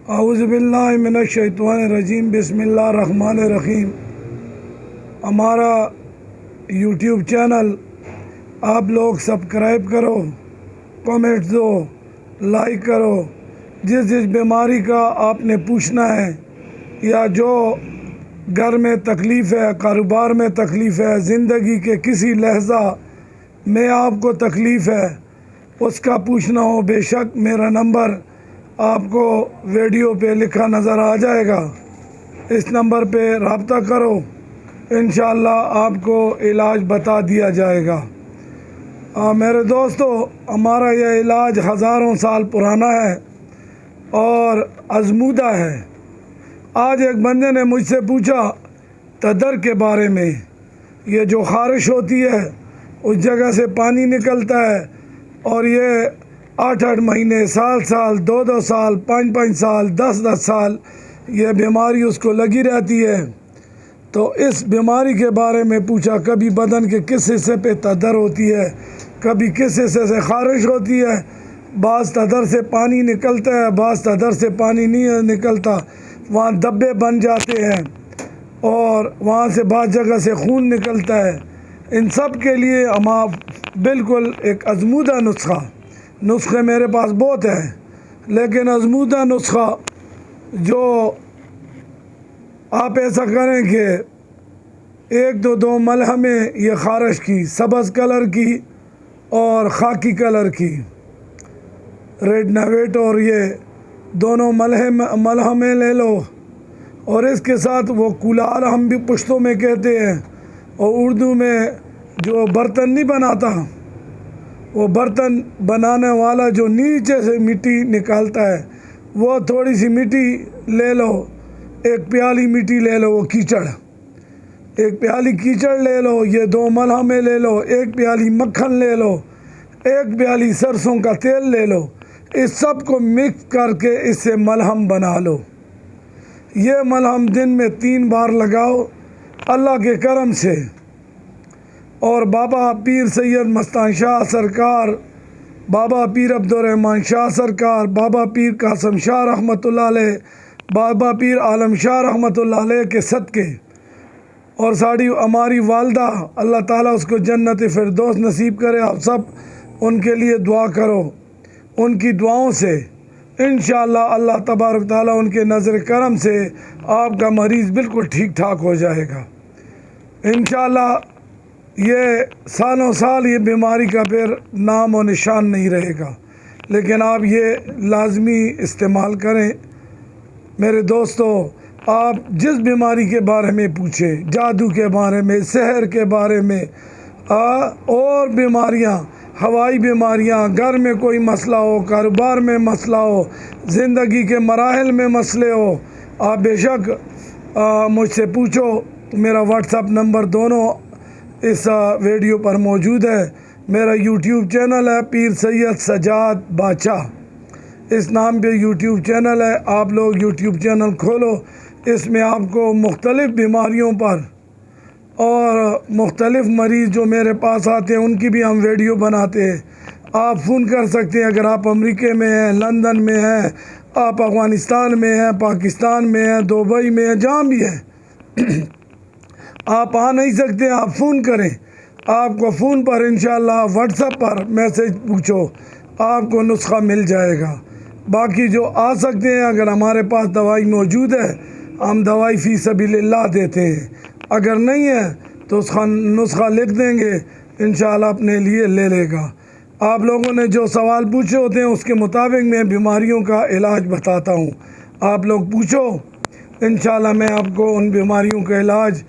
اعوذ باللہ من الشیطان الرجیم، بسم اللہ الرحمن الرحیم۔ ہمارا یوٹیوب چینل آپ لوگ سبسکرائب کرو، کمنٹس دو، لائک کرو۔ جس بیماری کا آپ نے پوچھنا ہے یا جو گھر میں تکلیف ہے، کاروبار میں تکلیف ہے، زندگی کے کسی لحظہ میں آپ کو تکلیف ہے، اس کا پوچھنا ہو، بے شک میرا نمبر آپ کو ویڈیو پہ لکھا نظر آ جائے گا۔ اس نمبر پہ رابطہ کرو، انشاءاللہ آپ کو علاج بتا دیا جائے گا۔ میرے دوستو، ہمارا یہ علاج ہزاروں سال پرانا ہے اور آزمودہ ہے۔ آج ایک بندے نے مجھ سے پوچھا تدر کے بارے میں، یہ جو خارش ہوتی ہے اس جگہ سے پانی نکلتا ہے اور یہ 8 مہینے، سال 2 سال، 5 سال، 10 سال یہ بیماری اس کو لگی رہتی ہے۔ تو اس بیماری کے بارے میں پوچھا، کبھی بدن کے کس حصے پہ تدر ہوتی ہے، کبھی کس حصے سے خارش ہوتی ہے، بعض تدر سے پانی نکلتا ہے، بعض تدر سے پانی نہیں نکلتا، وہاں دبے بن جاتے ہیں اور وہاں سے بعض جگہ سے خون نکلتا ہے۔ ان سب کے لیے ہم بالکل ایک آزمودہ نسخے میرے پاس بہت ہیں، لیکن آزمودہ نسخہ جو آپ ایسا کریں کہ 1-2 ملہمیں یہ خارش کی، سبز کلر کی اور خاکی کلر کی، ریڈ نویٹ، اور یہ دونوں ملہمیں لے لو، اور اس کے ساتھ وہ کولار ہم بھی پشتوں میں کہتے ہیں، اور اردو میں جو برتن نہیں بناتا، وہ برتن بنانے والا جو نیچے سے مٹی نکالتا ہے، وہ تھوڑی سی مٹی لے لو، 1 پیالی مٹی لے لو، وہ کیچڑ، 1 پیالی کیچڑ لے لو، یہ 2 ملہمیں لے لو، 1 پیالی مکھن لے لو، 1 پیالی سرسوں کا تیل لے لو، اس سب کو مکس کر کے اس سے ملہم بنا لو۔ یہ ملہم دن میں 3 بار لگاؤ اللہ کے کرم سے، اور بابا پیر سید مستان شاہ سرکار، بابا پیر عبدالرحمن شاہ سرکار، بابا پیر قاسم شاہ رحمۃ اللہ علیہ، بابا پیر عالم شاہ رحمۃ اللہ علیہ کے صدقے، اور ہماری والدہ، اللہ تعالیٰ اس کو جنت فردوس نصیب کرے، آپ سب ان کے لیے دعا کرو۔ ان کی دعاؤں سے انشاءاللہ اللہ تبارک تعالیٰ ان کے نظر کرم سے آپ کا مریض بالکل ٹھیک ٹھاک ہو جائے گا انشاءاللہ۔ یہ سالوں سال یہ بیماری کا پھر نام و نشان نہیں رہے گا، لیکن آپ یہ لازمی استعمال کریں۔ میرے دوستو، آپ جس بیماری کے بارے میں پوچھیں، جادو کے بارے میں، سحر کے بارے میں، اور بیماریاں، ہوائی بیماریاں، گھر میں کوئی مسئلہ ہو، کاروبار میں مسئلہ ہو، زندگی کے مراحل میں مسئلے ہو، آپ بے شک مجھ سے پوچھو۔ میرا واٹس ایپ نمبر دونوں اس ویڈیو پر موجود ہے۔ میرا یوٹیوب چینل ہے پیر سید سجاد بادشاہ، اس نام پہ یوٹیوب چینل ہے۔ آپ لوگ یوٹیوب چینل کھولو، اس میں آپ کو مختلف بیماریوں پر اور مختلف مریض جو میرے پاس آتے ہیں ان کی بھی ہم ویڈیو بناتے ہیں۔ آپ فون کر سکتے ہیں، اگر آپ امریکہ میں ہیں، لندن میں ہیں، آپ افغانستان میں ہیں، پاکستان میں ہیں، دبئی میں ہیں، جہاں بھی ہیں آپ آ نہیں سکتے، آپ فون کریں، آپ کو فون پر انشاءاللہ واٹس ایپ پر میسج پوچھو، آپ کو نسخہ مل جائے گا۔ باقی جو آ سکتے ہیں، اگر ہمارے پاس دوائی موجود ہے ہم دوائی فی سبیل اللہ دیتے ہیں، اگر نہیں ہے تو اس کا نسخہ لکھ دیں گے، انشاءاللہ اپنے لیے لے لے گا۔ آپ لوگوں نے جو سوال پوچھے ہوتے ہیں اس کے مطابق میں بیماریوں کا علاج بتاتا ہوں، آپ لوگ پوچھو، انشاءاللہ میں آپ کو ان بیماریوں کا علاج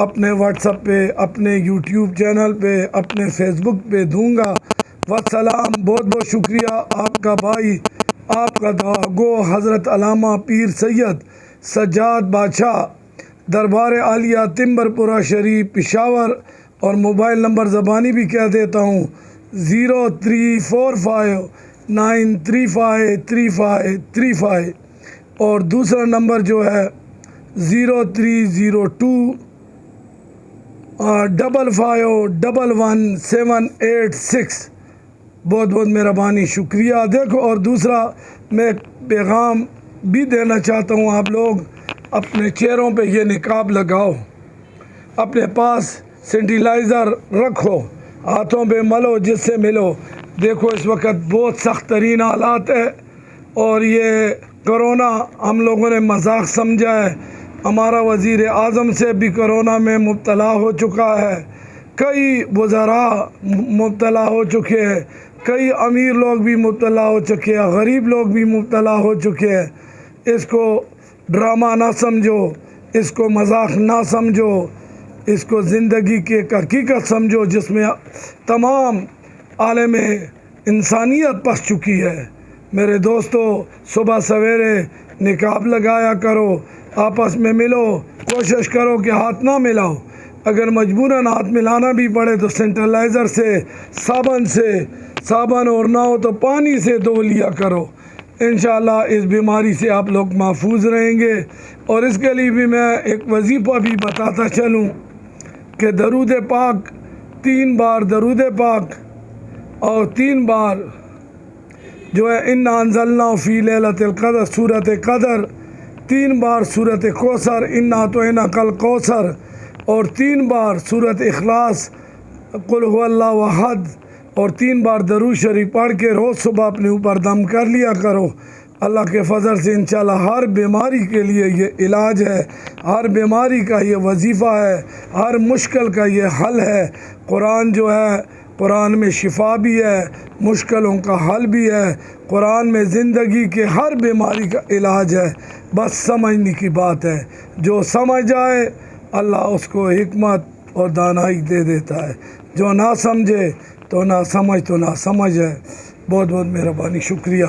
اپنے واٹس ایپ پہ، اپنے یوٹیوب چینل پہ، اپنے فیس بک پہ دوں گا۔ والسلام، بہت بہت شکریہ آپ کا بھائی، آپ کا دعا گو حضرت علامہ پیر سید سجاد بادشاہ، دربار عالیہ تمبر پورہ شریف پشاور، اور موبائل نمبر زبانی بھی کہہ دیتا ہوں 0345935335، اور دوسرا نمبر جو ہے 0302551786۔ بہت بہت مہربانی، شکریہ۔ دیکھو، اور دوسرا میں پیغام بھی دینا چاہتا ہوں، آپ لوگ اپنے چہروں پہ یہ نقاب لگاؤ، اپنے پاس سینیٹائزر رکھو، ہاتھوں پہ ملو جس سے ملو۔ دیکھو اس وقت بہت سخت ترین حالات ہے، اور یہ کرونا ہم لوگوں نے مذاق سمجھا ہے۔ ہمارا وزیر اعظم سے بھی کرونا میں مبتلا ہو چکا ہے، کئی وزراء مبتلا ہو چکے ہیں، کئی امیر لوگ بھی مبتلا ہو چکے ہیں، غریب لوگ بھی مبتلا ہو چکے ہیں۔ اس کو ڈرامہ نہ سمجھو، اس کو مذاق نہ سمجھو، اس کو زندگی کی ایک حقیقت سمجھو جس میں تمام عالم انسانیت پس چکی ہے۔ میرے دوستو، صبح سویرے نقاب لگایا کرو، آپس میں ملو، کوشش کرو کہ ہاتھ نہ ملاؤ، اگر مجبوراً ہاتھ ملانا بھی پڑے تو سینیٹائزر سے، صابن اور نہ ہو تو پانی سے دھو لیا کرو۔ انشاءاللہ اس بیماری سے آپ لوگ محفوظ رہیں گے۔ اور اس کے لیے بھی میں ایک وظیفہ بھی بتاتا چلوں کہ درود پاک 3 بار درود پاک، اور 3 بار جو ہے انا انزلنا فی لیلۃ القدر سورۃ قدر، 3 بار سورۃ کوثر انا اعطیناک الکوثر، اور 3 بار سورۃ اخلاص قل هو اللہ احد، اور 3 بار درود شریف پڑھ کے روز صبح اپنے اوپر دم کر لیا کرو۔ اللہ کے فضل سے انشاءاللہ ہر بیماری کے لیے یہ علاج ہے، ہر بیماری کا یہ وظیفہ ہے، ہر مشکل کا یہ حل ہے۔ قرآن جو ہے، قرآن میں شفا بھی ہے، مشکلوں کا حل بھی ہے، قرآن میں زندگی کے ہر بیماری کا علاج ہے، بس سمجھنے کی بات ہے۔ جو سمجھ جائے اللہ اس کو حکمت اور دانائی دے دیتا ہے، جو نہ سمجھے تو نہ سمجھ ہے۔ بہت بہت مہربانی، شکریہ۔